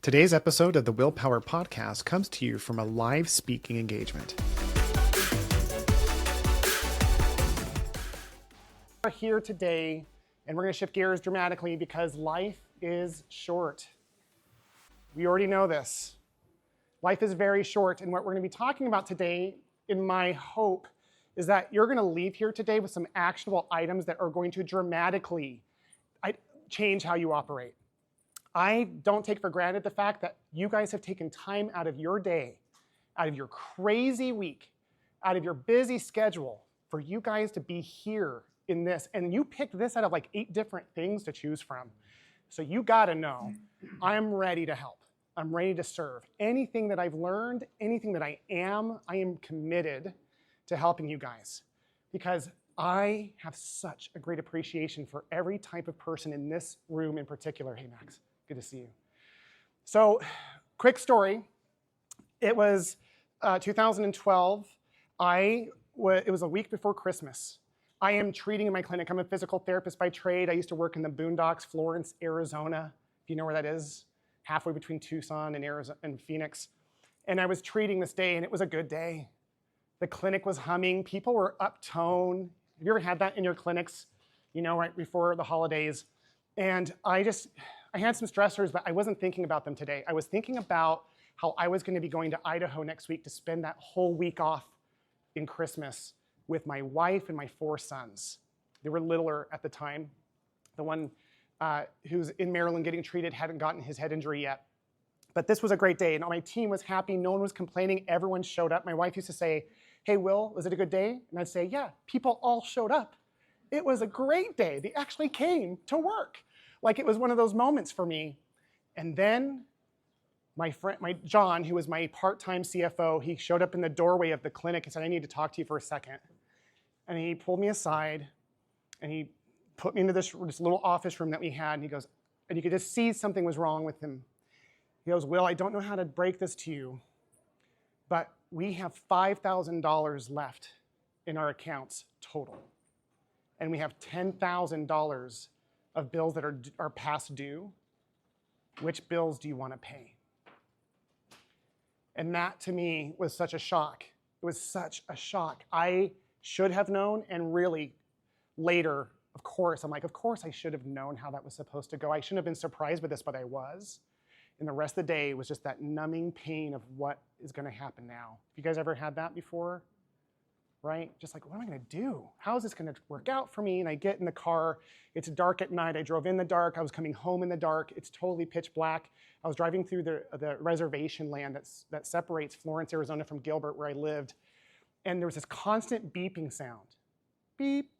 Today's episode of the Willpower Podcast comes to you from a live speaking engagement. We're here today, and we're going to shift gears dramatically because life is short. We already know this. Life is very short, and what we're going to be talking about today, in my hope, is that you're going to leave here today with some actionable items that are going to dramatically change how you operate. I don't take for granted the fact that you guys have taken time out of your day, out of your crazy week, out of your busy schedule for you guys to be here in this. And you picked this out of like 8 different things to choose from. So you gotta know, I'm ready to help. I'm ready to serve. Anything that I've learned, anything that I am committed to helping you guys. Because I have such a great appreciation for every type of person in this room in particular. Hey, Max. Good to see you. So, quick story. It was 2012. It was a week before Christmas. I am treating in my clinic. I'm a physical therapist by trade. I used to work in the boondocks, Florence, Arizona. If you know where that is, halfway between Tucson and Arizona and Phoenix. And I was treating this day, and it was a good day. The clinic was humming. People were uptone. Have you ever had that in your clinics? You know, right before the holidays. And I had some stressors, but I wasn't thinking about them today. I was thinking about how I was going to be going to Idaho next week to spend that whole week off in Christmas with my wife and my 4 sons. They were littler at the time. The one who's in Maryland getting treated hadn't gotten his head injury yet. But this was a great day, and my team was happy. No one was complaining. Everyone showed up. My wife used to say, "Hey, Will, was it a good day?" And I'd say, "Yeah, people all showed up. It was a great day. They actually came to work." Like, it was one of those moments for me. And then my John, who was my part-time CFO, he showed up in the doorway of the clinic and said, "I need to talk to you for a second." And he pulled me aside and he put me into this little office room that we had. And he goes, and you could just see something was wrong with him. He goes, "Will, I don't know how to break this to you, but we have $5,000 left in our accounts total. And we have $10,000 of bills that are past due. Which bills do you want to pay?" And that to me was such a shock. It was such a shock. I should have known, and really later, of course I should have known how that was supposed to go. I shouldn't have been surprised by this, but I was. And the rest of the day was just that numbing pain of what is going to happen now. Have you guys ever had that before? Right? Just like, what am I going to do? How is this going to work out for me? And I get in the car. It's dark at night. I drove in the dark. I was coming home in the dark. It's totally pitch black. I was driving through the reservation land that separates Florence, Arizona from Gilbert, where I lived. And there was this constant beeping sound. Beep,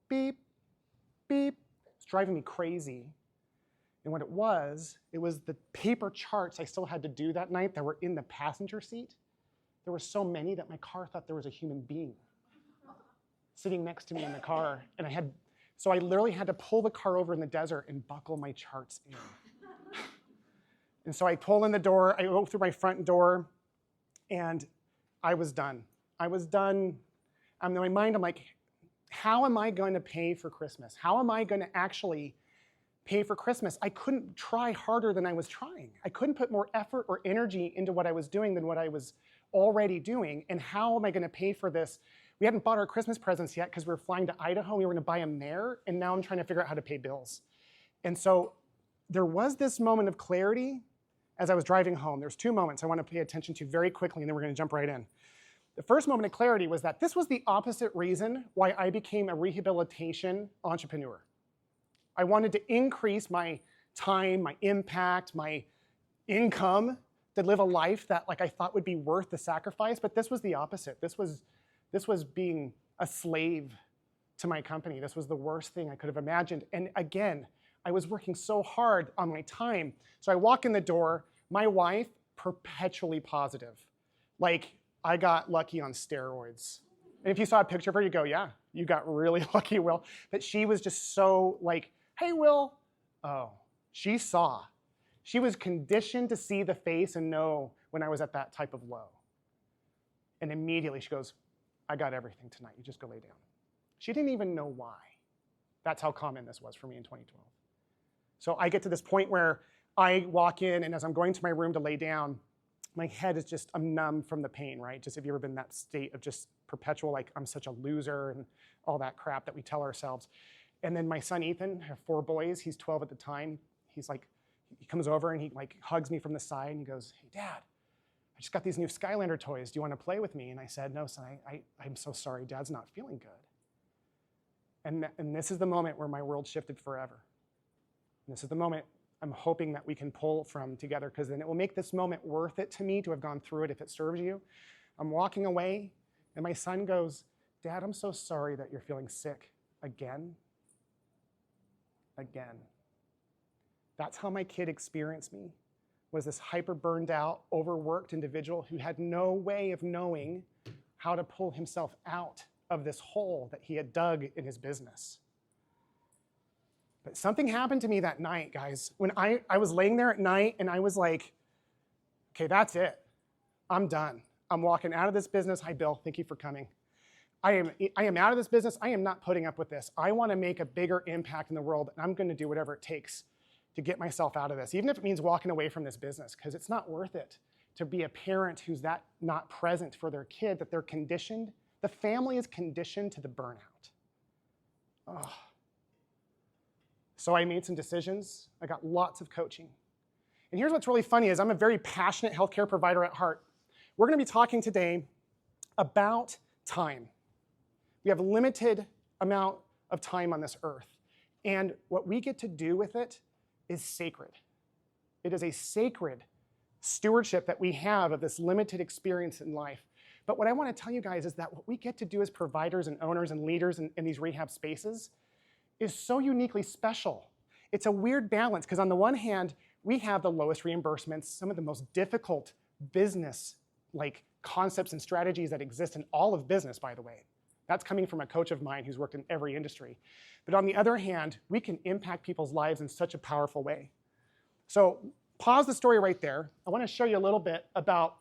beep, beep. It's driving me crazy. And what it was the paper charts I still had to do that night that were in the passenger seat. There were so many that my car thought there was a human being sitting next to me in the car. And so I literally had to pull the car over in the desert and buckle my charts in. And so I pull in the door, I go through my front door, and I was done. In my mind, I'm like, how am I going to pay for Christmas? How am I going to actually pay for Christmas? I couldn't try harder than I was trying. I couldn't put more effort or energy into what I was doing than what I was already doing. And how am I going to pay for this? We hadn't bought our Christmas presents yet because we were flying to Idaho. We were going to buy them there. And now I'm trying to figure out how to pay bills. And so there was this moment of clarity as I was driving home. There's 2 moments I want to pay attention to very quickly, and then we're going to jump right in. The first moment of clarity was that this was the opposite reason why I became a rehabilitation entrepreneur. I wanted to increase my time, my impact, my income, to live a life that I thought would be worth the sacrifice, but this was the opposite. This was being a slave to my company. This was the worst thing I could have imagined. And again, I was working so hard on my time. So I walk in the door, my wife, perpetually positive. Like, I got lucky on steroids. And if you saw a picture of her, you go, yeah, you got really lucky, Will. But she was just so like, "Hey, Will." Oh, she saw. She was conditioned to see the face and know when I was at that type of low. And immediately she goes, "I got everything tonight. You just go lay down." She didn't even know why. That's how common this was for me in 2012. So I get to this point where I walk in, and as I'm going to my room to lay down, my head is just, I'm numb from the pain, right? Just have you ever been in that state of just perpetual, like, I'm such a loser and all that crap that we tell ourselves. And then my son, Ethan, I have 4 boys. He's 12 at the time. He's like, he comes over and he like hugs me from the side and he goes, "Hey, Dad, I just got these new Skylander toys. Do you want to play with me?" And I said, "No, son, I'm so sorry. Dad's not feeling good." And this is the moment where my world shifted forever. And this is the moment I'm hoping that we can pull from together, because then it will make this moment worth it to me to have gone through it if it serves you. I'm walking away and my son goes, "Dad, I'm so sorry that you're feeling sick again." Again. That's how my kid experienced me, was this hyper burned out, overworked individual who had no way of knowing how to pull himself out of this hole that he had dug in his business. But something happened to me that night, guys. When I was laying there at night and I was like, okay, that's it. I'm done. I'm walking out of this business. Hi, Bill. Thank you for coming. I am out of this business. I am not putting up with this. I want to make a bigger impact in the world, and I'm going to do whatever it takes to get myself out of this, even if it means walking away from this business, because it's not worth it to be a parent who's that not present for their kid, that they're conditioned. The family is conditioned to the burnout. Oh. So I made some decisions. I got lots of coaching. And here's what's really funny is I'm a very passionate healthcare provider at heart. We're going to be talking today about time. We have a limited amount of time on this earth. And what we get to do with it is sacred. It is a sacred stewardship that we have of this limited experience in life. But what I want to tell you guys is that what we get to do as providers and owners and leaders in these rehab spaces is so uniquely special. It's a weird balance, because on the one hand, we have the lowest reimbursements, some of the most difficult business concepts and strategies that exist in all of business, by the way. That's coming from a coach of mine who's worked in every industry. But on the other hand, we can impact people's lives in such a powerful way. So pause the story right there. I want to show you a little bit about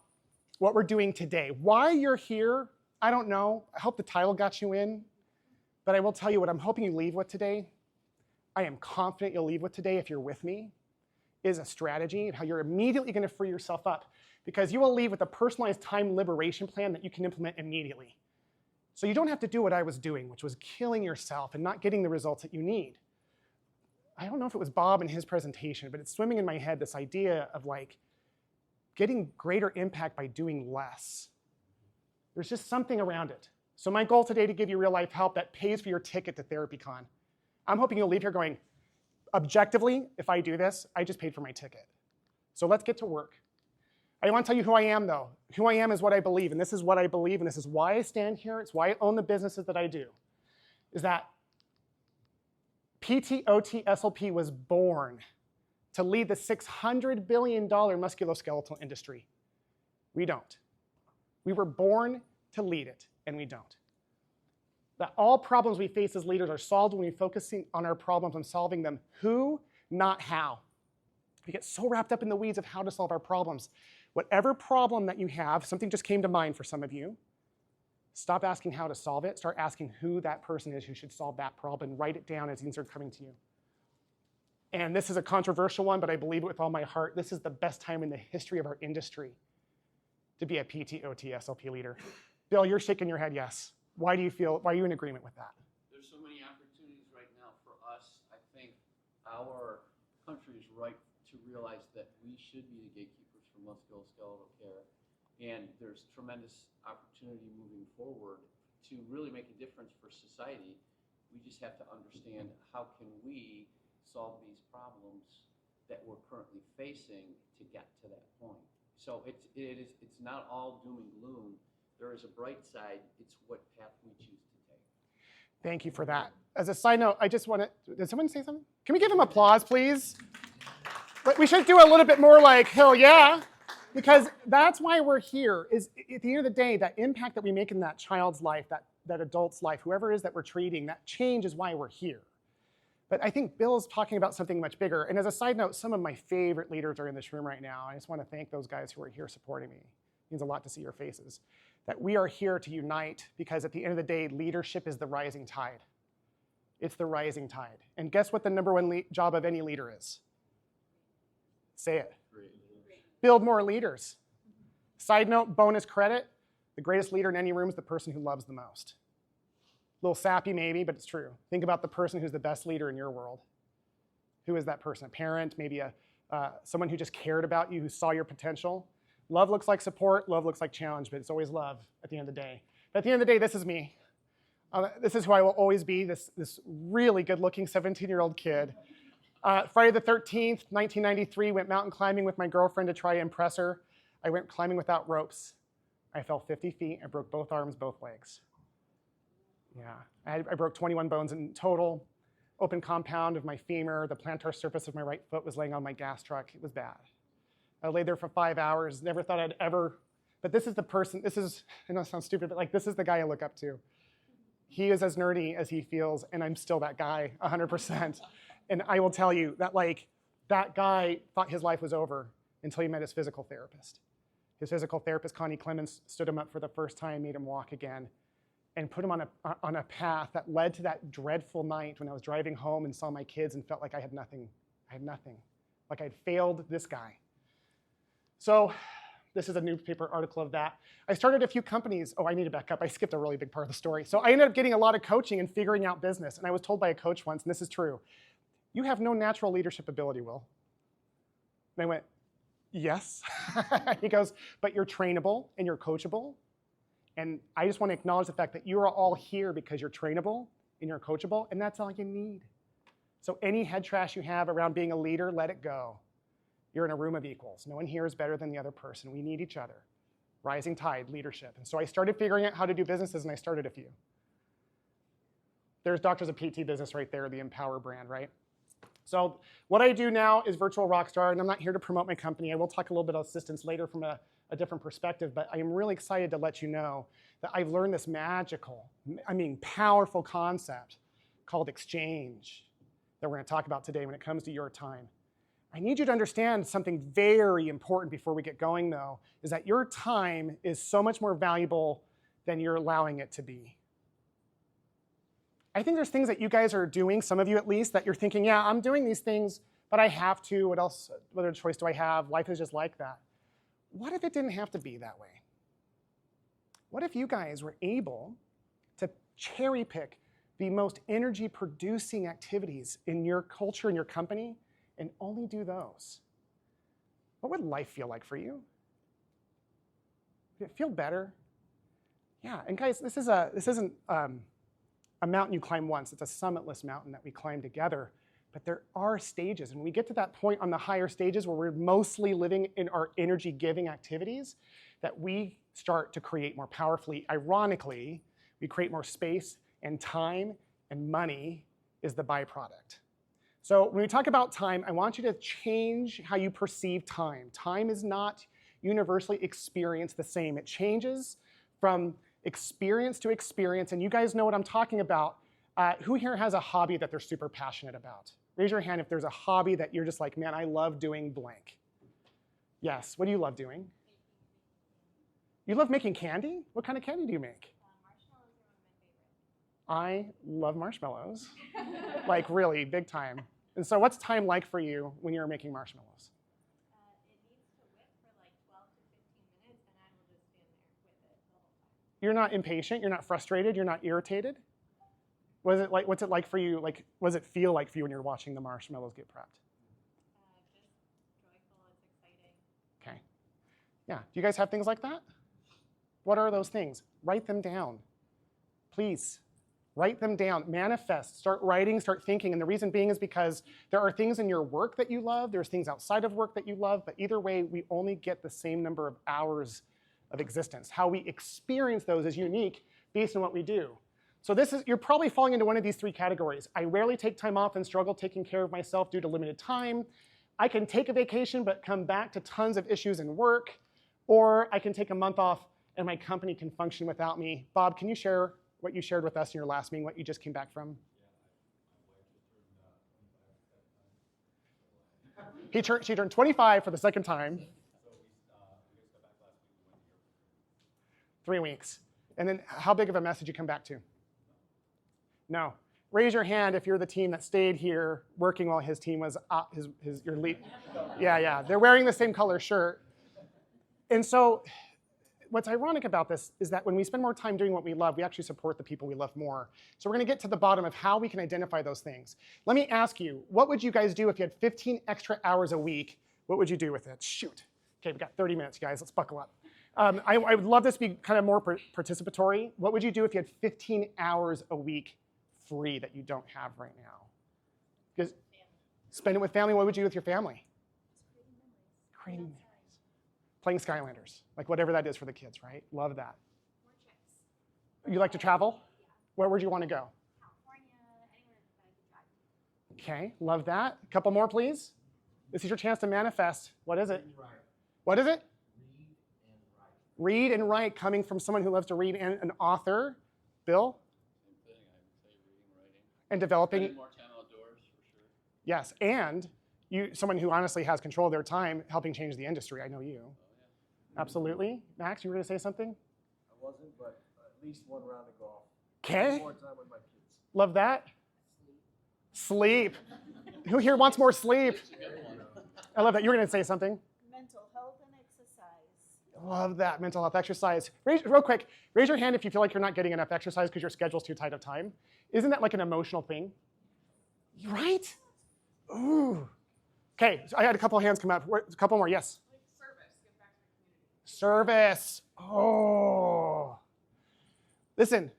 what we're doing today. Why you're here, I don't know. I hope the title got you in. But I will tell you what I'm hoping you leave with today. I am confident you'll leave with today, if you're with me, is a strategy of how you're immediately going to free yourself up, because you will leave with a personalized time liberation plan that you can implement immediately. So you don't have to do what I was doing, which was killing yourself and not getting the results that you need. I don't know if it was Bob in his presentation, but it's swimming in my head, this idea of getting greater impact by doing less. There's just something around it. So my goal today to give you real life help that pays for your ticket to TherapyCon. I'm hoping you'll leave here going, objectively, if I do this, I just paid for my ticket. So let's get to work. I want to tell you who I am, though. Who I am is what I believe, and this is what I believe, and this is why I stand here. It's why I own the businesses that I do, is that PT-OT SLP was born to lead the $600 billion musculoskeletal industry. We don't. We were born to lead it, and we don't. That all problems we face as leaders are solved when we focus on our problems and solving them. Who, not how. We get so wrapped up in the weeds of how to solve our problems. Whatever problem that you have, something just came to mind for some of you, stop asking how to solve it. Start asking who that person is who should solve that problem. Write it down as things are coming to you. And this is a controversial one, but I believe it with all my heart. This is the best time in the history of our industry to be a PT-OT SLP leader. Bill, you're shaking your head yes. Why are you in agreement with that? There's so many opportunities right now for us. I think our country is ripe to realize that we should be the gatekeepers for musculoskeletal care. And there's tremendous opportunity moving forward to really make a difference for society. We just have to understand how can we solve these problems that we're currently facing to get to that point. So it's not all doom and gloom. There is a bright side. It's what path we choose to take. Thank you for that. As a side note, I just want to, did someone say something? Can we give him applause, please? But we should do a little bit more like, hell yeah, because that's why we're here, is at the end of the day, that impact that we make in that child's life, that adult's life, whoever it is that we're treating, that change is why we're here. But I think Bill's talking about something much bigger. And as a side note, some of my favorite leaders are in this room right now. I just want to thank those guys who are here supporting me. It means a lot to see your faces. That we are here to unite, because at the end of the day, leadership is the rising tide. It's the rising tide. And guess what the number one job of any leader is? Say it. Great. Build more leaders. Side note, bonus credit, the greatest leader in any room is the person who loves the most. A little sappy maybe, but it's true. Think about the person who's the best leader in your world. Who is that person? A parent, maybe someone who just cared about you, who saw your potential. Love looks like support, love looks like challenge, but it's always love at the end of the day. But at the end of the day, this is me. This is who I will always be, this really good-looking 17-year-old kid. Friday the 13th, 1993, went mountain climbing with my girlfriend to try to impress her. I went climbing without ropes. I fell 50 feet. I broke both arms, both legs. Yeah, I broke 21 bones in total. Open compound of my femur. The plantar surface of my right foot was laying on my gas truck. It was bad. I lay there for 5 hours. Never thought I'd ever, but this is the person, I know it sounds stupid, but like this is the guy I look up to. He is as nerdy as he feels, and I'm still that guy, 100%. And I will tell you that that guy thought his life was over until he met his physical therapist. His physical therapist, Connie Clemens, stood him up for the first time, made him walk again, and put him on a path that led to that dreadful night when I was driving home and saw my kids and felt like I had nothing. I had nothing. Like I'd failed this guy. So this is a newspaper article of that. I started a few companies. Oh, I need to back up. I skipped a really big part of the story. So I ended up getting a lot of coaching and figuring out business. And I was told by a coach once, and this is true, you have no natural leadership ability, Will. And I went, yes. He goes, but you're trainable and you're coachable. And I just want to acknowledge the fact that you are all here because you're trainable and you're coachable, and that's all you need. So any head trash you have around being a leader, let it go. You're in a room of equals. No one here is better than the other person. We need each other. Rising tide, leadership. And so I started figuring out how to do businesses, and I started a few. There's Doctors of PT Business right there, the Empower brand, right? So what I do now is virtual rockstar, and I'm not here to promote my company. I will talk a little bit about assistance later from a different perspective, but I am really excited to let you know that I've learned this powerful concept called exchange that we're going to talk about today when it comes to your time. I need you to understand something very important before we get going, though, is that your time is so much more valuable than you're allowing it to be. I think there's things that you guys are doing, some of you at least, that you're thinking, yeah, I'm doing these things, but I have to. What else? What other choice do I have? Life is just like that. What if it didn't have to be that way? What if you guys were able to cherry pick the most energy-producing activities in your culture, in your company, and only do those? What would life feel like for you? Would it feel better? Yeah, and guys, this isn't a mountain you climb once. It's a summitless mountain that we climb together. But there are stages, and when we get to that point on the higher stages where we're mostly living in our energy-giving activities, that we start to create more powerfully. Ironically, we create more space and time, and money is the byproduct. So when we talk about time, I want you to change how you perceive time. Time is not universally experienced the same. It changes from experience to experience, and you guys know what I'm talking about. Who here has a hobby that they're super passionate about? Raise your hand if there's a hobby that you're just like, man, I love doing blank. Yes, what do you love doing? You love making candy? What kind of candy do you make? Marshmallows are one of my favorites. I love marshmallows, like really big time. And so what's time like for you when you're making marshmallows? It needs to whip for like 12 to 15 minutes, and I will just stand there with it the whole time. You're not impatient, you're not frustrated, you're not irritated? What's it like for you? Like, what does it feel like for you when you're watching the marshmallows get prepped? Just joyful, it's exciting. Okay. Yeah, do you guys have things like that? What are those things? Write them down. Please, write them down. Manifest, start writing, start thinking. And the reason being is because there are things in your work that you love, there's things outside of work that you love, but either way, we only get the same number of hours of existence. How we experience those is unique based on what we do. So you're probably falling into one of these three categories. I rarely take time off and struggle taking care of myself due to limited time. I can take a vacation but come back to tons of issues in work. Or I can take a month off and my company can function without me. Bob, can you share what you shared with us in your last meeting, what you just came back from? She turned 25 for the second time. 3 weeks. And then how big of a mess did you come back to? No. Raise your hand if you're the team that stayed here working while his team was your lead. Yeah. They're wearing the same color shirt. And so what's ironic about this is that when we spend more time doing what we love, we actually support the people we love more. So we're going to get to the bottom of how we can identify those things. Let me ask you, what would you guys do if you had 15 extra hours a week? What would you do with it? Shoot. Okay, we've got 30 minutes, guys. Let's buckle up. I would love this to be kind of more participatory. What would you do if you had 15 hours a week free that you don't have right now? Because spend it with family. What would you do with your family? Creating memories. Playing Skylanders, like whatever that is for the kids, right? Love that. More trips. You like to travel? Where would you want to go? California, anywhere that I could drive to. Okay, love that. A couple more, please. This is your chance to manifest. What is it? What is it? Read and write, coming from someone who loves to read and an author. Bill? Same thing, I would say reading, writing. And developing. Spending more time outdoors, for sure. Yes, and someone who honestly has control of their time, helping change the industry. I know you. Oh, yeah. Absolutely. Max, you were going to say something? I wasn't, but at least one round of golf. Okay. More time with my kids. Love that. Sleep. Who here wants more sleep? It's a good one. I love that. You were going to say something? Mental health and exercise. Love that. Mental health exercise. Real quick, raise your hand if you feel like you're not getting enough exercise because your schedule's too tight of time. Isn't that like an emotional thing? Right? Ooh. Okay, so I had a couple of hands come up. A couple more, yes? Like service, give back to the community. Service. Oh. Listen,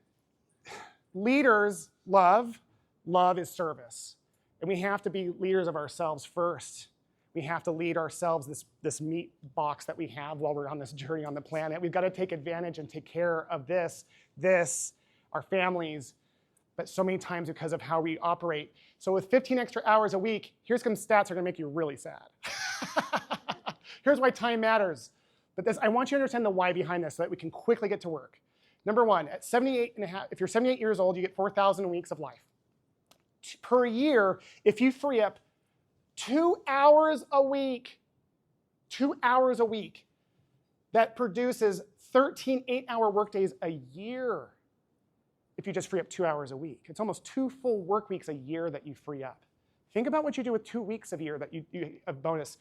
leaders love is service. And we have to be leaders of ourselves first. We have to lead ourselves, this meat box that we have while we're on this journey on the planet. We've got to take advantage and take care of this, our families, but so many times because of how we operate. So with 15 extra hours a week, here's some stats that are going to make you really sad. Here's why time matters. But I want you to understand the why behind this so that we can quickly get to work. Number one, at 78 and a half, if you're 78 years old, you get 4,000 weeks of life. Per year, if you free up 2 hours a week, 2 hours a week, that produces 13 8-hour workdays a year. If you just free up 2 hours a week. It's almost 2 full work weeks a year that you free up. Think about what you do with 2 weeks of year that you a bonus.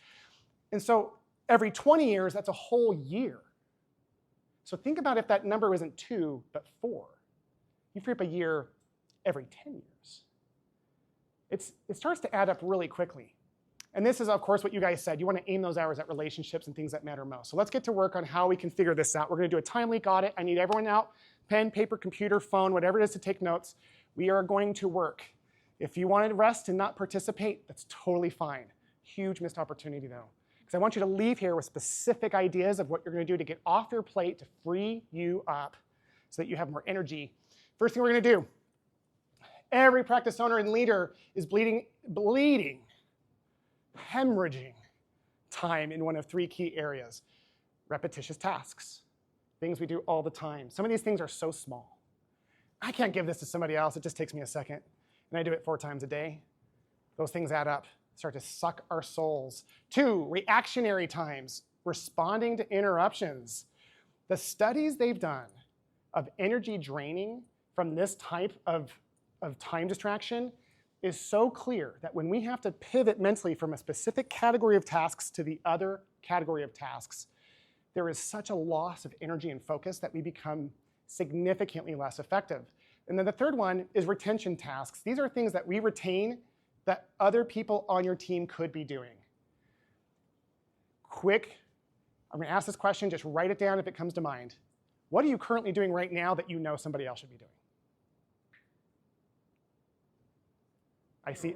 And so every 20 years, that's a whole year. So think about if that number isn't 2, but 4. You free up a year every 10 years. It starts to add up really quickly. And this is, of course, what you guys said. You want to aim those hours at relationships and things that matter most. So let's get to work on how we can figure this out. We're going to do a time leak audit. I need everyone out, pen, paper, computer, phone, whatever it is to take notes. We are going to work. If you want to rest and not participate, that's totally fine. Huge missed opportunity, though. Because I want you to leave here with specific ideas of what you're going to do to get off your plate to free you up so that you have more energy. First thing we're going to do, every practice owner and leader is bleeding, hemorrhaging time in one of 3 key areas. Repetitious tasks, things we do all the time. Some of these things are so small. I can't give this to somebody else. It just takes me a second. And I do it 4 times a day. Those things add up, start to suck our souls. 2, reactionary times, responding to interruptions. The studies they've done of energy draining from this type of time distraction is so clear that when we have to pivot mentally from a specific category of tasks to the other category of tasks, there is such a loss of energy and focus that we become significantly less effective. And then the third one is retention tasks. These are things that we retain that other people on your team could be doing. Quick, I'm going to ask this question, just write it down if it comes to mind. What are you currently doing right now that you know somebody else should be doing? I see.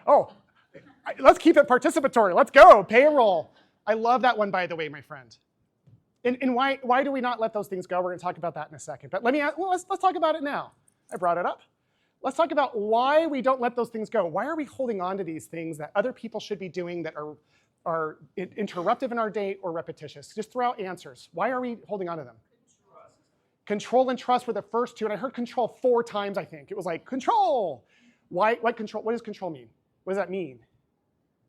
Oh, let's keep it participatory. Let's go, payroll. I love that one, by the way, my friend. And why do we not let those things go? We're going to talk about that in a second. But let's talk about it now. I brought it up. Let's talk about why we don't let those things go. Why are we holding on to these things that other people should be doing that are interruptive in our day or repetitious? Just throw out answers. Why are we holding on to them? Control and trust were the first 2, and I heard control 4 times, I think. It was like, control. Why control? What does control mean? What does that mean?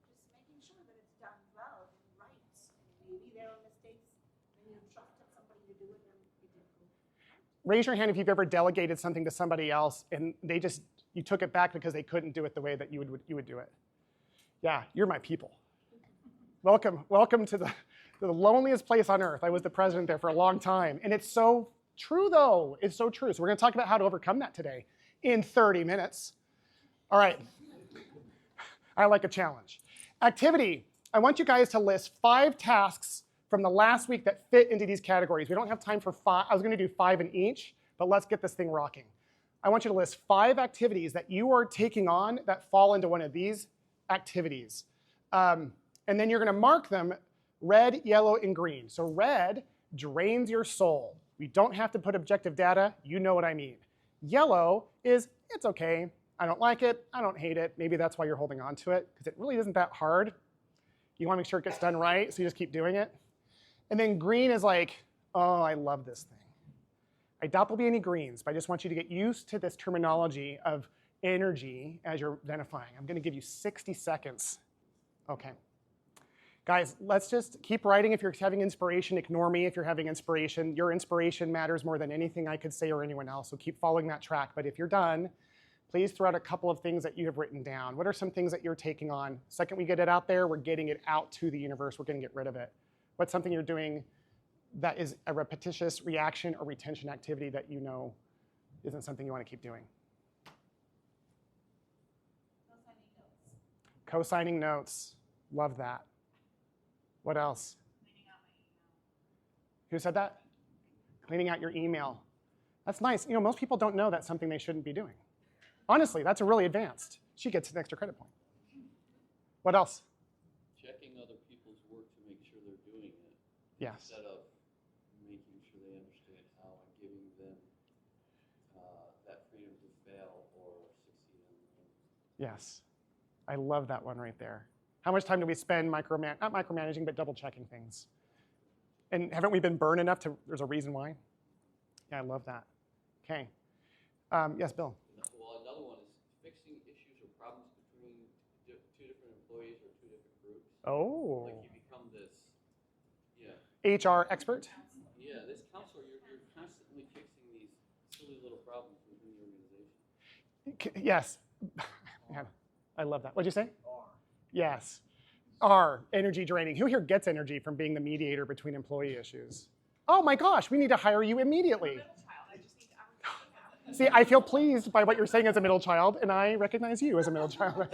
Just making sure that it's done well and right. Maybe there are mistakes when you trusted somebody to do it and it didn't go. Raise your hand if you've ever delegated something to somebody else and you took it back because they couldn't do it the way that you would do it. Yeah, you're my people. Welcome to the loneliest place on earth. I was the president there for a long time. And it's so true, though. It's so true. So we're going to talk about how to overcome that today in 30 minutes. All right. I like a challenge. Activity. I want you guys to list 5 tasks from the last week that fit into these categories. We don't have time for 5. I was going to do 5 in each, but let's get this thing rocking. I want you to list 5 activities that you are taking on that fall into one of these activities. And then you're going to mark them red, yellow, and green. So red drains your soul. We don't have to put objective data. You know what I mean. Yellow is, it's okay. I don't like it. I don't hate it. Maybe that's why you're holding on to it, because it really isn't that hard. You want to make sure it gets done right, so you just keep doing it. And then green is like, oh, I love this thing. I doubt there'll be any greens, but I just want you to get used to this terminology of energy as you're identifying. I'm going to give you 60 seconds. Okay. Guys, let's just keep writing. If you're having inspiration, ignore me if you're having inspiration. Your inspiration matters more than anything I could say or anyone else, so keep following that track. But if you're done, please throw out a couple of things that you have written down. What are some things that you're taking on? Second we get it out there, we're getting it out to the universe. We're going to get rid of it. What's something you're doing that is a repetitious reaction or retention activity that you know isn't something you want to keep doing? Co-signing notes. Love that. What else? Cleaning out my email. Who said that? Cleaning out your email. That's nice. You know, most people don't know that's something they shouldn't be doing. Honestly, that's a really advanced. She gets an extra credit point. What else? Checking other people's work to make sure they're doing it. Yes. Instead of making sure they understand how and giving them that freedom to fail or succeed on their own. Yes. I love that one right there. How much time do we spend not micromanaging, but double checking things? And haven't we been burned enough there's a reason why? Yeah, I love that. Okay. Yes, Bill. Well, another one is fixing issues or problems between 2 different employees or 2 different groups. Oh. Like you become this, yeah. HR expert? Yeah, this counselor, you're constantly fixing these silly little problems within the organization. Yes. Man, I love that. What'd you say? Yes. R, energy draining. Who here gets energy from being the mediator between employee issues? Oh my gosh, we need to hire you immediately. See, I feel pleased by what you're saying as a middle child, and I recognize you as a middle child.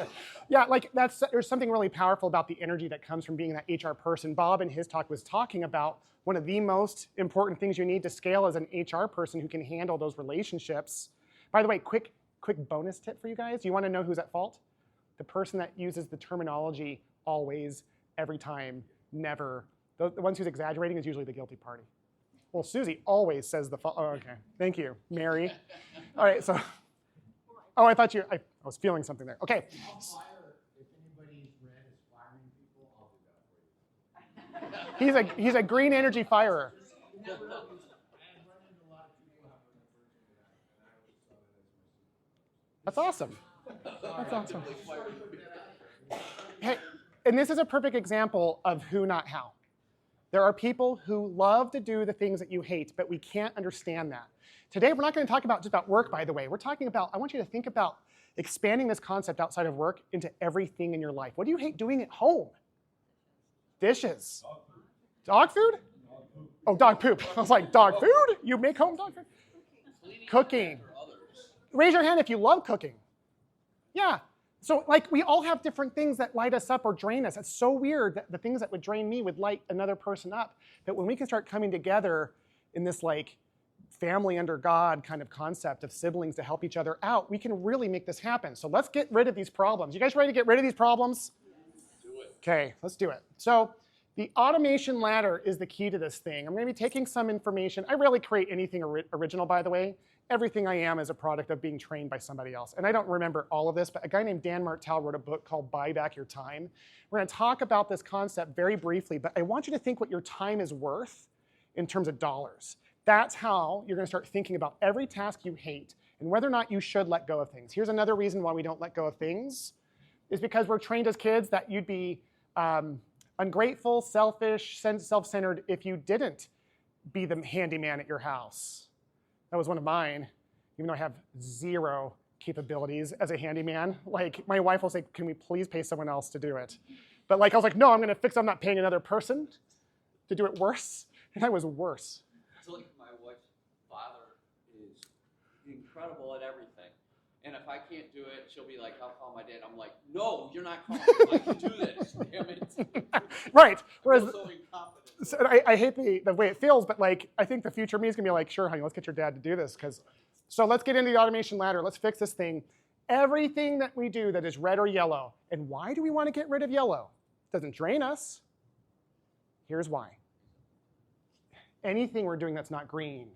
Yeah, like there's something really powerful about the energy that comes from being that HR person. Bob in his talk was talking about one of the most important things you need to scale as an HR person who can handle those relationships. By the way, quick bonus tip for you guys. You want to know who's at fault? The person that uses the terminology always, every time, never. The ones who's exaggerating is usually the guilty party. Well, Susie always says the fault. Oh, okay. Thank you, Mary. All right, so. Oh, I thought I was feeling something there. Okay. I'll fire, if anybody's red is firing people, I'll do that for you. He's a green energy firer. You never know, 'cause I've run into a lot of people who have an aversion to that, and I always saw that as my That's awesome. That's awesome. Hey, and this is a perfect example of who, not how. There are people who love to do the things that you hate, but we can't understand that. Today, we're not going to talk about just about work, by the way. We're talking about, I want you to think about expanding this concept outside of work into everything in your life. What do you hate doing at home? Dishes. Dog food? Oh, dog poop. I was like, dog food? You make home dog food? Cooking. Raise your hand if you love cooking. Yeah. So like we all have different things that light us up or drain us. It's so weird that the things that would drain me would light another person up. But when we can start coming together in this like family under God kind of concept of siblings to help each other out, we can really make this happen. So let's get rid of these problems. You guys ready to get rid of these problems? Do it. Okay, let's do it. So the automation ladder is the key to this thing. I'm going to be taking some information. I rarely create anything original, by the way. Everything I am is a product of being trained by somebody else. And I don't remember all of this, but a guy named Dan Martell wrote a book called Buy Back Your Time. We're going to talk about this concept very briefly, but I want you to think what your time is worth in terms of dollars. That's how you're going to start thinking about every task you hate and whether or not you should let go of things. Here's another reason why we don't let go of things, is because we're trained as kids that you'd be ungrateful, selfish, self-centered if you didn't be the handyman at your house. That was one of mine, even though I have zero capabilities as a handyman. Like, my wife will say, can we please pay someone else to do it? But like, I was like, no, I'm gonna fix it. I'm not paying another person to do it worse. And I was worse. So like my wife's father is incredible at everything. And if I can't do it, she'll be like, I'll call my dad. I'm like, no, you're not calling. I can do this, damn it. Right. Whereas, I feel so incompetent. so I hate the way it feels, but like, I think the future me is gonna be like, sure, honey, let's get your dad to do this. So let's get into the automation ladder. Let's fix this thing. Everything that we do that is red or yellow. And why do we want to get rid of yellow? It doesn't drain us. Here's why. Anything we're doing that's not green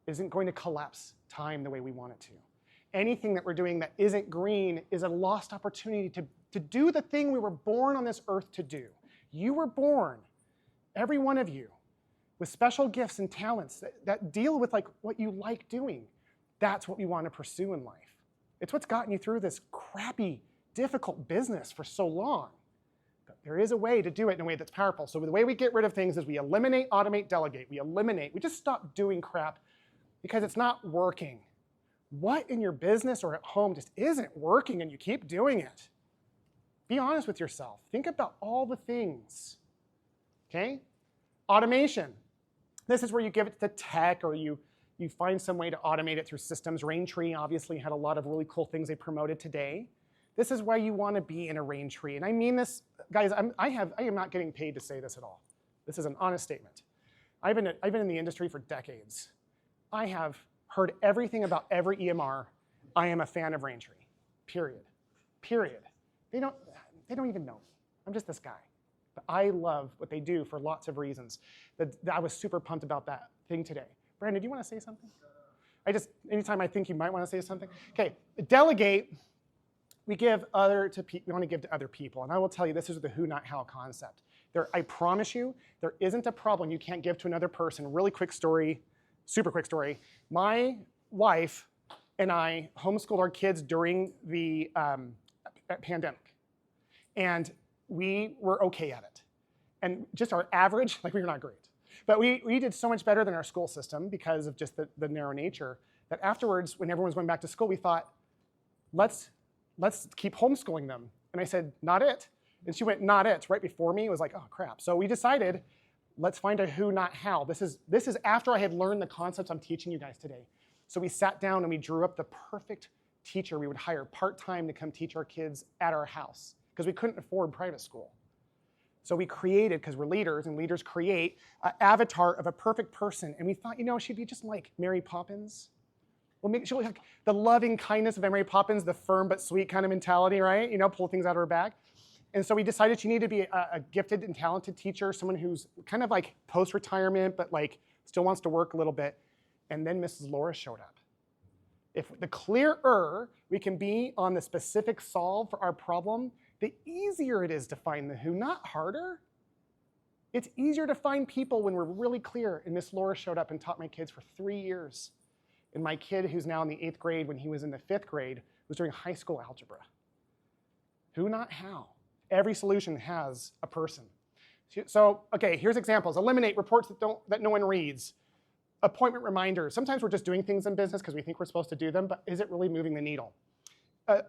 isn't going to collapse time the way we want it to. Anything that we're doing that isn't green is a lost opportunity to do the thing we were born on this earth to do. You were born, every one of you, with special gifts and talents that deal with like what you like doing. That's what we want to pursue in life. It's what's gotten you through this crappy, difficult business for so long. But there is a way to do it in a way that's powerful. So the way we get rid of things is we eliminate, automate, delegate. We just stop doing crap because it's not working. What in your business or at home just isn't working and you keep doing it? Be honest with yourself. Think about all the things, okay? Automation. This is where you give it to tech or you find some way to automate it through systems. Raintree obviously had a lot of really cool things they promoted today. This is why you want to be in a Raintree. And I mean this, guys, I am not getting paid to say this at all. This is an honest statement. I've been in the industry for decades. I have heard everything about every EMR. I am a fan of Raintree, period. They don't even know me. I'm just this guy. But I love what they do for lots of reasons. I was super pumped about that thing today. Brandon, do you want to say something? Anytime I think you might want to say something. Okay, delegate, we want to give to other people. And I will tell you, this is the who, not how concept. I promise you, there isn't a problem you can't give to another person. Really quick story, super quick story. My wife and I homeschooled our kids during the pandemic. And we were okay at it. And just our average, like we were not great. But we did so much better than our school system because of just the narrow nature that afterwards, when everyone was going back to school, we thought, let's keep homeschooling them. And I said, not it. And she went, not it. Right before me, it was like, oh crap. So we decided, let's find a who, not how. This is after I had learned the concepts I'm teaching you guys today. So we sat down and we drew up the perfect teacher we would hire part-time to come teach our kids at our house because we couldn't afford private school. So we created, because we're leaders and leaders create, an avatar of a perfect person. And we thought, she'd be just like Mary Poppins. She'll have the loving kindness of Mary Poppins, the firm but sweet kind of mentality, right? Pull things out of her bag. And so we decided she needed to be a gifted and talented teacher, someone who's kind of like post-retirement, but like still wants to work a little bit. And then Mrs. Laura showed up. If the clearer we can be on the specific solve for our problem, the easier it is to find the who, not harder. It's easier to find people when we're really clear. And Miss Laura showed up and taught my kids for 3 years. And my kid, who's now in the 8th grade, when he was in the 5th grade, was doing high school algebra. Who, not how. Every solution has a person. So, okay, here's examples. Eliminate reports that no one reads. Appointment reminders. Sometimes we're just doing things in business because we think we're supposed to do them, but is it really moving the needle?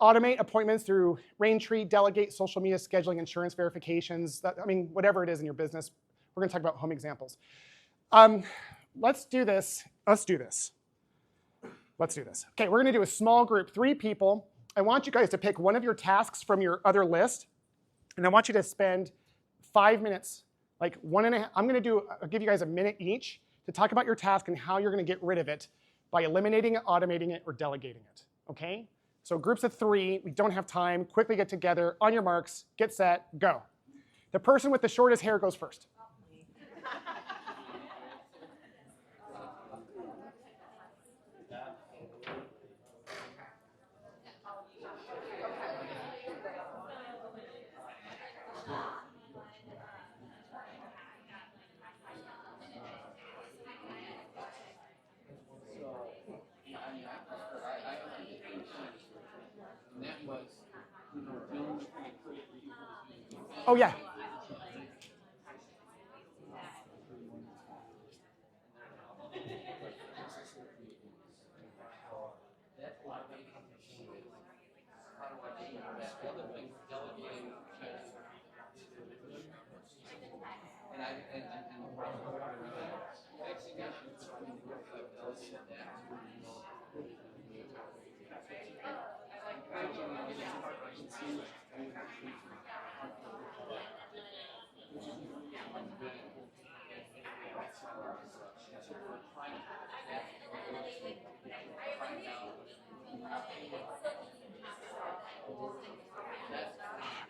Automate appointments through Raintree, delegate social media scheduling, insurance verifications. Whatever it is in your business. We're going to talk about home examples. Let's do this. Okay, we're going to do a small group, 3 people. I want you guys to pick one of your tasks from your other list, and I want you to spend 5 minutes, like 1.5. I'll give you guys a minute each to talk about your task and how you're going to get rid of it by eliminating it, automating it, or delegating it. Okay? So groups of 3, we don't have time, quickly get together, on your marks, get set, go. The person with the shortest hair goes first. Oh yeah.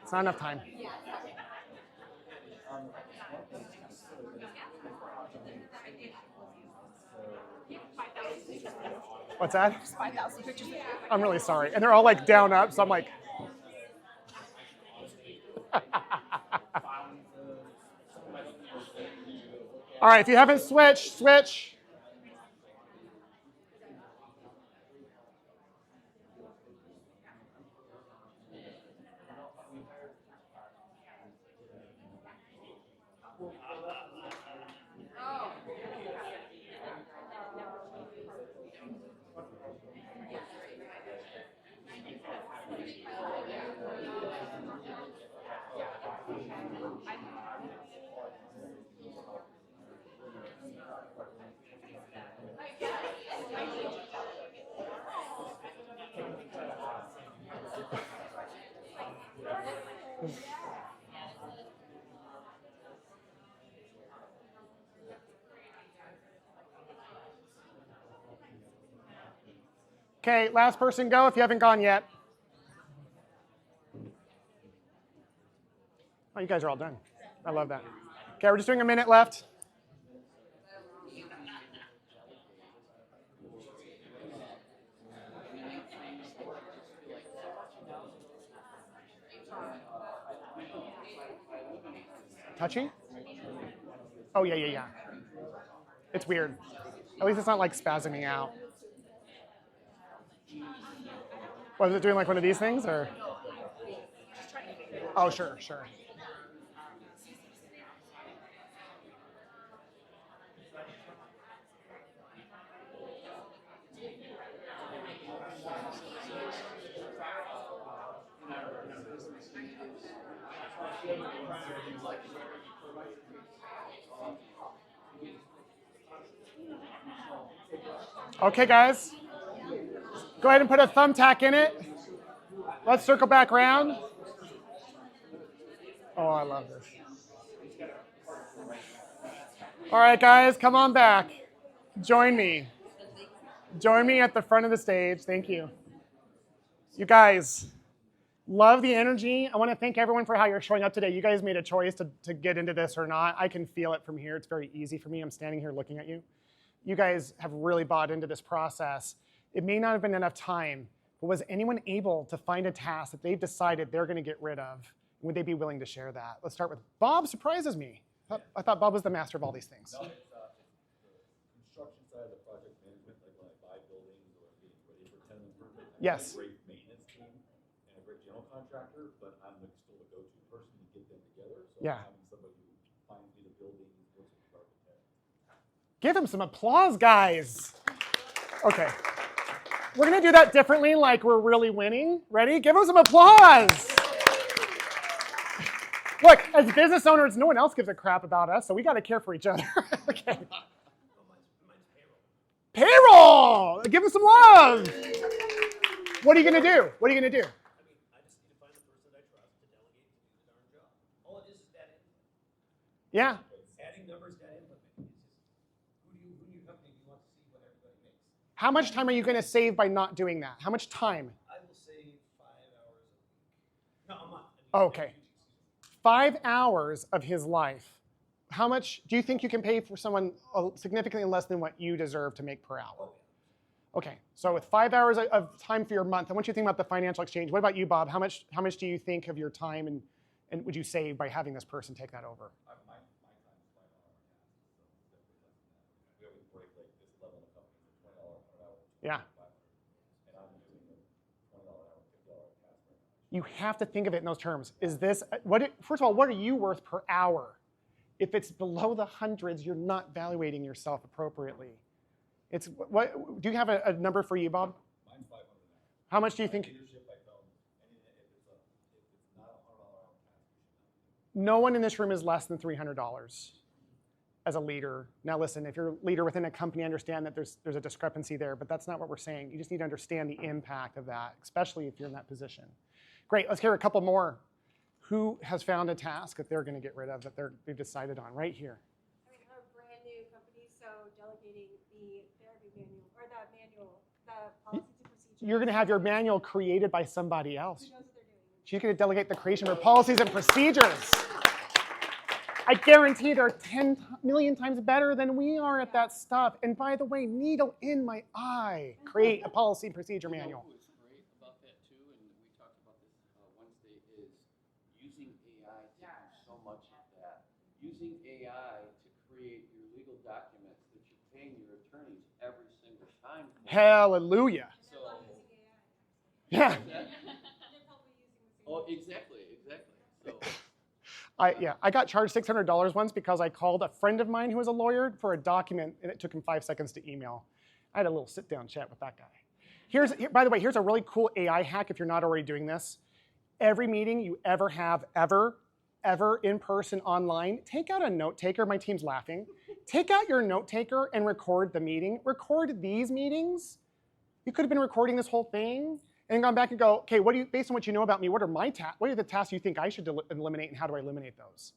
It's not enough time. What's that? 5,000 pictures. I'm really sorry. And they're all like down up, so I'm like. All right, if you haven't switched, switch. Okay, last person go if you haven't gone yet. Oh, you guys are all done. I love that. Okay, we're just doing a minute left. Touchy? Oh, yeah. It's weird. At least it's not like spasming out. Was it doing like one of these things or? Oh, sure. Okay, guys. Go ahead and put a thumbtack in it. Let's circle back around. Oh, I love this. All right, guys, come on back. Join me. Join me at the front of the stage. Thank you. You guys, love the energy. I want to thank everyone for how you're showing up today. You guys made a choice to get into this or not. I can feel it from here. It's very easy for me. I'm standing here looking at you. You guys have really bought into this process. It may not have been enough time, but was anyone able to find a task that they've decided they're going to get rid of? Would they be willing to share that? Let's start with Bob. Surprises me. I thought Bob was the master of all these things. No, it's the construction side of the project management, like when I buy buildings or getting ready for tenant improvement. Yes. I have a great maintenance team and a great general contractor, but I'm still the go-to person to get them together. So Yeah. having somebody who finds me the buildings, works with the architect. Give him some applause, guys. Okay. We're going to do that differently, like we're really winning. Ready? Give him some applause. Look, as business owners, no one else gives a crap about us, so we got to care for each other. Okay. Payroll! Give him some love. What are you going to do? What are you going to do? I just need to find the person I trust to delegate to do the darn job. All it is that Yeah. adding numbers, that input. It's just who in your company do you want to see what everybody makes? How much time are you going to save by not doing that? How much time? I will save 5 hours a week. No, a month. Okay. 5 hours of his life. How much do you think you can pay for someone significantly less than what you deserve to make per hour? Okay, so with 5 hours of time for your month, I want you to think about the financial exchange. What about you, Bob? How much do you think of your time and would you save by having this person take that over? My time is 5 hours. So it's definitely less than that. We always break like this level of company for $20 an hour. Yeah. And I'm doing a $20 an hour, $50 task right now. You have to think of it in those terms. Is this, first of all, what are you worth per hour? If it's below the hundreds, you're not valuating yourself appropriately. Do you have a number for you, Bob? Mine's 500 an hour. How much do you think? Leadership, I tell them, if it's not a $100 an hour task, you should not do it. No one in this room is less than $300 as a leader. Now listen, if you're a leader within a company, understand that there's a discrepancy there, but that's not what we're saying. You just need to understand the impact of that, especially if you're in that position. Great, let's hear a couple more. Who has found a task that they're gonna get rid of, that they've decided on right here? I mean, I'm a brand new company, so delegating the therapy manual, or the manual, the policies and procedures. You're gonna have your manual created by somebody else. Who knows what they're doing? She's gonna delegate the creation of policies and procedures. I guarantee they're 10 million times better than we are at that stuff. And by the way, needle in my eye, create a policy and procedure manual. You know what's great about that too, and we talked about this Wednesday, is using AI to do so much of that. Using AI to create your legal documents that you're paying your attorneys every single time. Hallelujah. So, Yeah. They're probably using the same. oh, exactly. So. I got charged $600 once because I called a friend of mine who was a lawyer for a document, and it took him 5 seconds to email. I had a little sit-down chat with that guy. By the way, here's a really cool AI hack if you're not already doing this. Every meeting you ever have, ever in person, online, take out a note taker. My team's laughing. Take out your note taker and record the meeting. Record these meetings. You could have been recording this whole thing and gone back and go, okay, based on what you know about me, what are the tasks you think I should eliminate, and how do I eliminate those?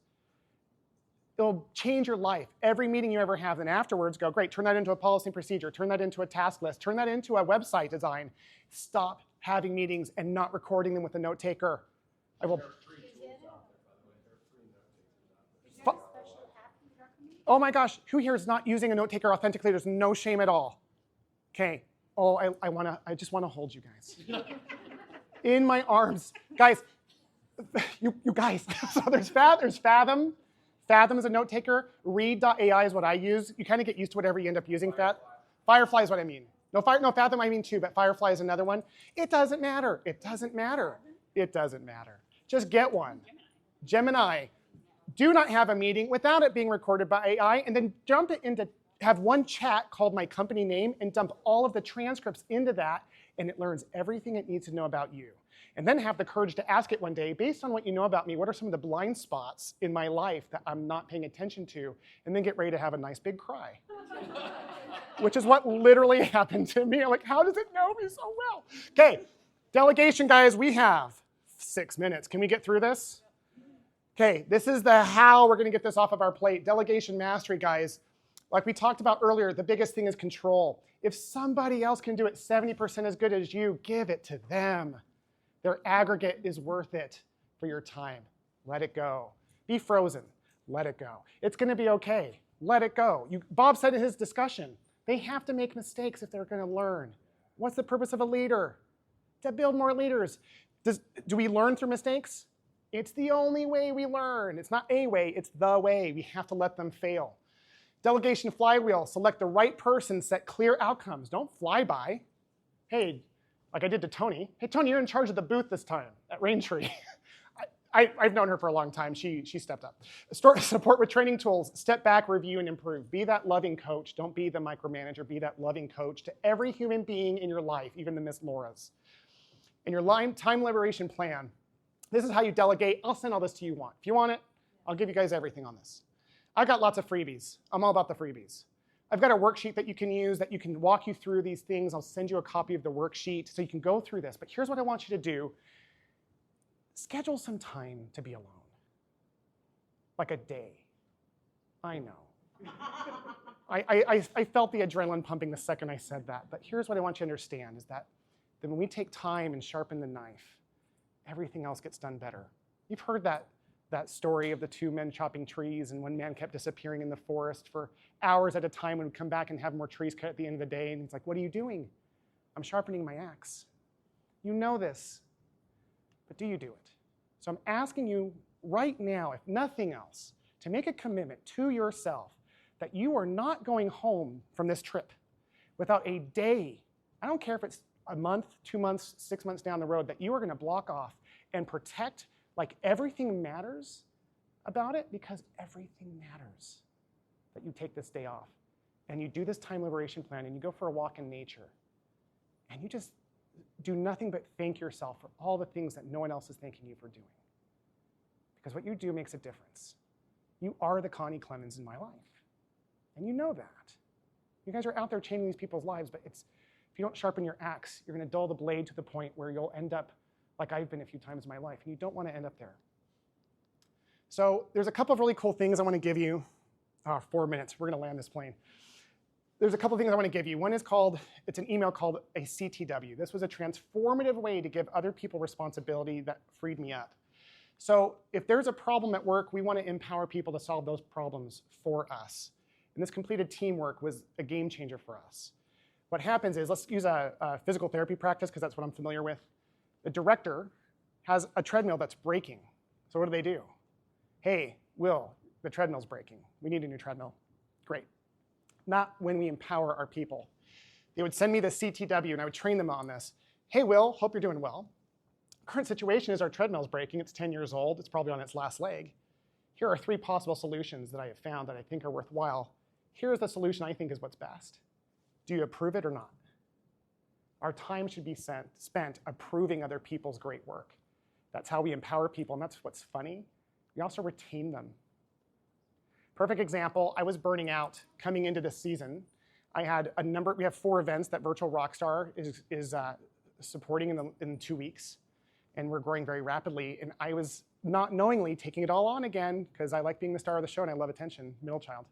It'll change your life. Every meeting you ever have, then afterwards go, great, turn that into a policy and procedure, turn that into a task list, turn that into a website design. Stop having meetings and not recording them with a note taker. I will. There are free tools out there, by the way. There are free note takers out there. Is there a special app you recommend? Oh my gosh, who here is not using a note taker authentically? There's no shame at all. Okay. Oh, I just want to hold you guys. In my arms. Guys, you guys. So there's Fathom. Fathom is a note taker. Read.ai is what I use. You kind of get used to whatever you end up using. Firefly is what I mean. No, Fathom I mean too, but Firefly is another one. It doesn't matter. It doesn't matter. It doesn't matter. Just get one. Gemini. Do not have a meeting without it being recorded by AI, and then have one chat called my company name and dump all of the transcripts into that, and it learns everything it needs to know about you. And then have the courage to ask it one day, based on what you know about me, what are some of the blind spots in my life that I'm not paying attention to? And then get ready to have a nice big cry. Which is what literally happened to me. I'm like, how does it know me so well? Okay, delegation, guys, we have 6 minutes. Can we get through this? Okay, this is the how we're gonna get this off of our plate. Delegation mastery, guys. Like we talked about earlier, the biggest thing is control. If somebody else can do it 70% as good as you, give it to them. Their aggregate is worth it for your time. Let it go. Be frozen. Let it go. It's going to be okay. Let it go. Bob said in his discussion, they have to make mistakes if they're going to learn. What's the purpose of a leader? To build more leaders. Do we learn through mistakes? It's the only way we learn. It's not a way, it's the way. We have to let them fail. Delegation flywheel, select the right person, set clear outcomes. Don't fly by. Hey, like I did to Tony. Hey, Tony, you're in charge of the booth this time at Raintree. I've known her for a long time. She stepped up. Support with training tools. Step back, review, and improve. Be that loving coach. Don't be the micromanager. Be that loving coach to every human being in your life, even the Miss Laura's. And your time liberation plan. This is how you delegate. I'll send all this to you. If you want it, I'll give you guys everything on this. I got lots of freebies. I'm all about the freebies. I've got a worksheet that you can use that you can walk you through these things. I'll send you a copy of the worksheet so you can go through this. But here's what I want you to do. Schedule some time to be alone. Like a day. I know. I felt the adrenaline pumping the second I said that. But here's what I want you to understand is that when we take time and sharpen the knife, everything else gets done better. You've heard that story of the 2 men chopping trees, and one man kept disappearing in the forest for hours at a time and would come back and have more trees cut at the end of the day. And he's like, what are you doing? I'm sharpening my axe. You know this, but do you do it? So I'm asking you right now, if nothing else, to make a commitment to yourself that you are not going home from this trip without a day. I don't care if it's a month, 2 months, 6 months down the road, that you are going to block off and protect like everything matters about it, because everything matters. That you take this day off and you do this time liberation plan and you go for a walk in nature and you just do nothing but thank yourself for all the things that no one else is thanking you for doing. Because what you do makes a difference. You are the Connie Clemens in my life. And you know that. You guys are out there changing these people's lives, but if you don't sharpen your axe, you're going to dull the blade to the point where you'll end up like I've been a few times in my life, and you don't want to end up there. So there's a couple of really cool things I want to give you. 4 minutes. We're going to land this plane. There's a couple of things I want to give you. One is it's an email called a CTW. This was a transformative way to give other people responsibility that freed me up. So if there's a problem at work, we want to empower people to solve those problems for us. And this completed teamwork was a game changer for us. What happens is, let's use a physical therapy practice because that's what I'm familiar with. The director has a treadmill that's breaking. So what do? Hey, Will, the treadmill's breaking. We need a new treadmill. Great. Not when we empower our people. They would send me the CTW and I would train them on this. Hey, Will, hope you're doing well. Current situation is our treadmill's breaking. It's 10 years old. It's probably on its last leg. Here are 3 possible solutions that I have found that I think are worthwhile. Here's the solution I think is what's best. Do you approve it or not? Our time should be spent approving other people's great work. That's how we empower people, and that's what's funny. We also retain them. Perfect example, I was burning out coming into this season. We have 4 events that Virtual Rockstar is supporting in 2 weeks, and we're growing very rapidly. And I was not knowingly taking it all on again because I like being the star of the show and I love attention, middle child.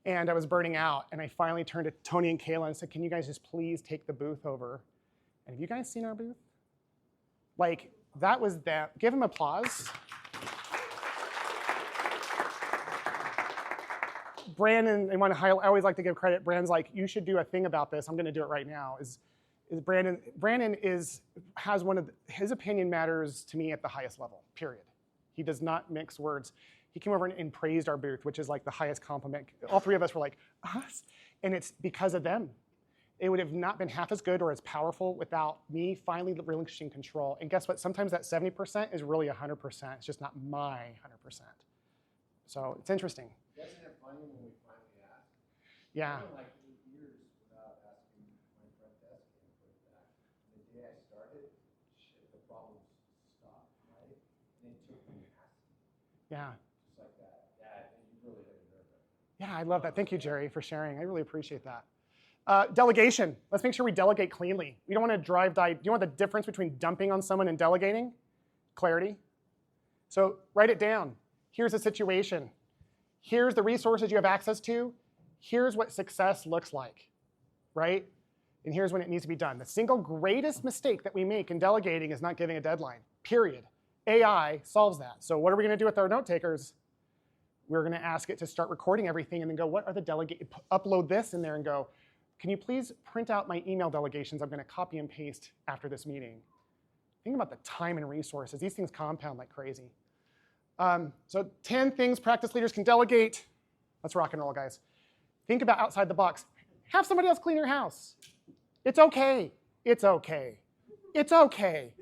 And I was burning out, and I finally turned to Tony and Kayla and said, can you guys just please take the booth over? And have you guys seen our booth? Like, that was that. Give them applause. Brandon, I always like to give credit. Brandon's like, you should do a thing about this. I'm going to do it right now. Brandon has his opinion matters to me at the highest level, period. He does not mix words. He came over and praised our booth, which is like the highest compliment. All 3 of us were like, us? And it's because of them. It would have not been half as good or as powerful without me finally relinquishing control. And guess what? Sometimes that 70% is really 100%. It's just not my 100%. So it's interesting. Wasn't it funny when we finally asked? Yeah. I went like 8 years without asking my front desk input back. And the day I started, the problems stopped, right? And it took me asking. Yeah. Just like that. Yeah, and you really hit a nerve there. Yeah, I love that. Thank you, Jerry, for sharing. I really appreciate that. Delegation. Let's make sure we delegate cleanly. We don't want to do you know what the difference between dumping on someone and delegating? Clarity. So write it down. Here's the situation. Here's the resources you have access to. Here's what success looks like, right? And here's when it needs to be done. The single greatest mistake that we make in delegating is not giving a deadline, period. AI solves that. So what are we going to do with our note takers? We're going to ask it to start recording everything and then go, what are the upload this in there and go, can you please print out my email delegations? I'm going to copy and paste after this meeting. Think about the time and resources. These things compound like crazy. So 10 things practice leaders can delegate. Let's rock and roll, guys. Think about outside the box. Have somebody else clean your house. It's okay. It's okay. It's okay.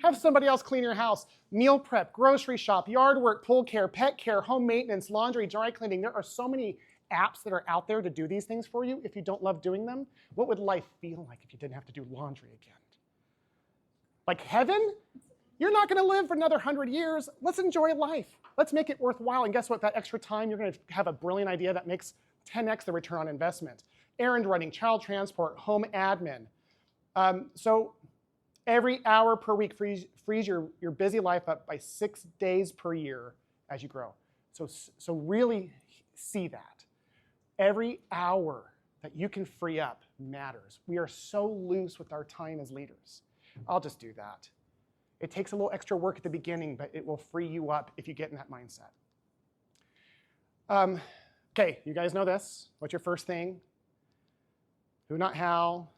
Have somebody else clean your house. Meal prep, grocery shop, yard work, pool care, pet care, home maintenance, laundry, dry cleaning. There are so many apps that are out there to do these things for you. If you don't love doing them, what would life feel like if you didn't have to do laundry again? Like heaven? You're not going to live for another 100 years. Let's enjoy life. Let's make it worthwhile. And guess what? That extra time, you're going to have a brilliant idea that makes 10x the return on investment. Errand running, child transport, home admin. So every hour per week frees your busy life up by 6 days per year as you grow. So really see that. Every hour that you can free up matters. We are so loose with our time as leaders. I'll just do that. It takes a little extra work at the beginning, but it will free you up if you get in that mindset. Okay, you guys know this. What's your first thing? Who, not how.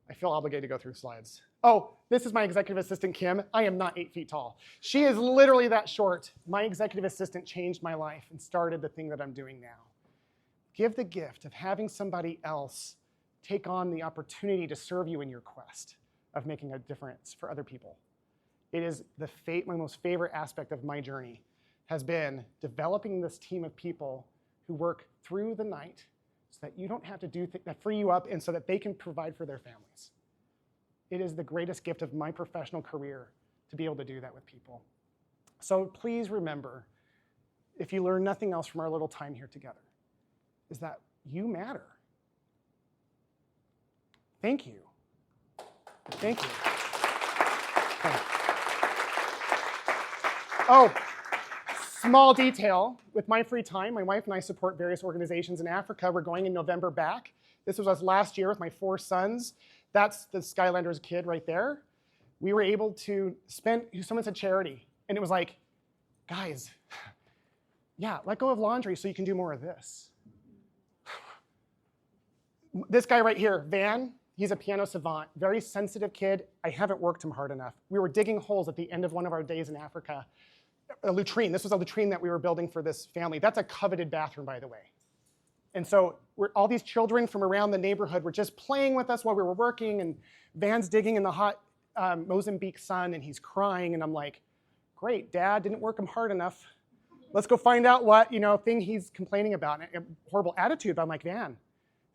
I feel obligated to go through slides. Oh, this is my executive assistant, Kim. I am not 8 feet tall. She is literally that short. My executive assistant changed my life and started the thing that I'm doing now. Give the gift of having somebody else take on the opportunity to serve you in your quest of making a difference for other people. It is my most favorite aspect of my journey has been developing this team of people who work through the night so that you don't have to do things that free you up and so that they can provide for their families. It is the greatest gift of my professional career to be able to do that with people. So please remember, if you learn nothing else from our little time here together, is that you matter. Thank you. Thank you. Okay. Oh, small detail. With my free time, my wife and I support various organizations in Africa. We're going in November back. This was us last year with my 4 sons. That's the Skylanders kid right there. We were able to spend, someone said charity, and it was like, guys, yeah, let go of laundry so you can do more of this. This guy right here, Van, he's a piano savant, very sensitive kid. I haven't worked him hard enough. We were digging holes at the end of one of our days in Africa. A latrine, this was a latrine that we were building for this family. That's a coveted bathroom, by the way. And so all these children from around the neighborhood were just playing with us while we were working, and Van's digging in the hot Mozambique sun, and he's crying, and I'm like, great, Dad, didn't work him hard enough. Let's go find out what, thing he's complaining about. A horrible attitude, but I'm like, Van,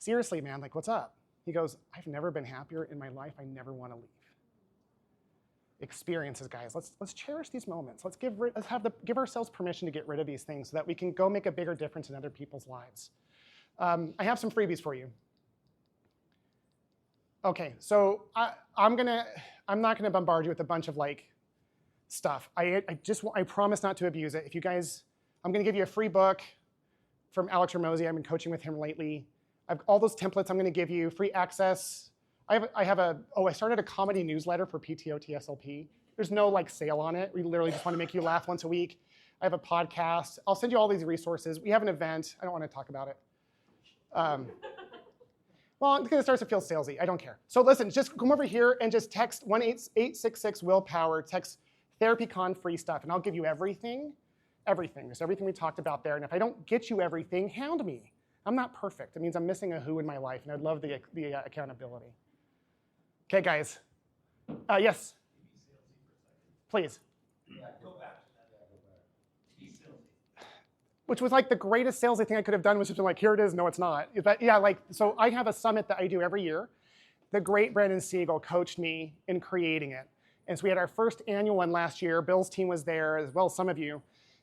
seriously, man, like, what's up? He goes, I've never been happier in my life. I never want to leave. Experiences, guys. Let's cherish these moments. Let's give ourselves permission to get rid of these things so that we can go make a bigger difference in other people's lives. I have some freebies for you. Okay, so I'm not gonna bombard you with a bunch of stuff. I promise not to abuse it. If you guys, I'm gonna give you a free book from Alex Ramosi. I've been coaching with him lately. I've all those templates I'm gonna give you, free access. I started a comedy newsletter for PTO TSLP. There's no sale on it. We literally just want to make you laugh once a week. I have a podcast. I'll send you all these resources. We have an event. I don't want to talk about it. Well, because it starts to feel salesy. I don't care. So listen, just come over here and just text 1-866-WILLPOWER, text TherapyCon free stuff, and I'll give you everything. Everything. There's everything we talked about there. And if I don't get you everything, hound me. I'm not perfect. It means I'm missing a who in my life, and I'd love the accountability. Okay, guys. Yes? Please. Yeah, go back to that. Be salesy. Which was the greatest salesy thing I could have done, was just been here it is, no it's not. But yeah, so I have a summit that I do every year. The great Brandon Siegel coached me in creating it. And so we had our first annual one last year. Bill's team was there, as well as some of you.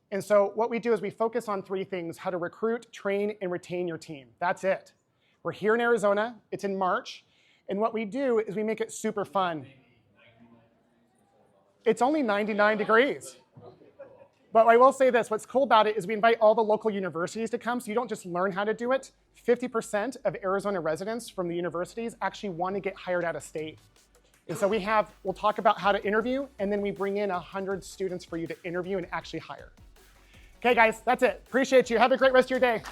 And so what we do is we focus on 3 things: how to recruit, train, and retain your team. That's it. We're here in Arizona. It's in March. And what we do is we make it super fun. It's only 99 degrees. But I will say this, what's cool about it is we invite all the local universities to come, so you don't just learn how to do it. 50% of Arizona residents from the universities actually want to get hired out of state. And so we'll talk about how to interview, and then we bring in 100 students for you to interview and actually hire. Okay, guys, that's it. Appreciate you. Have a great rest of your day.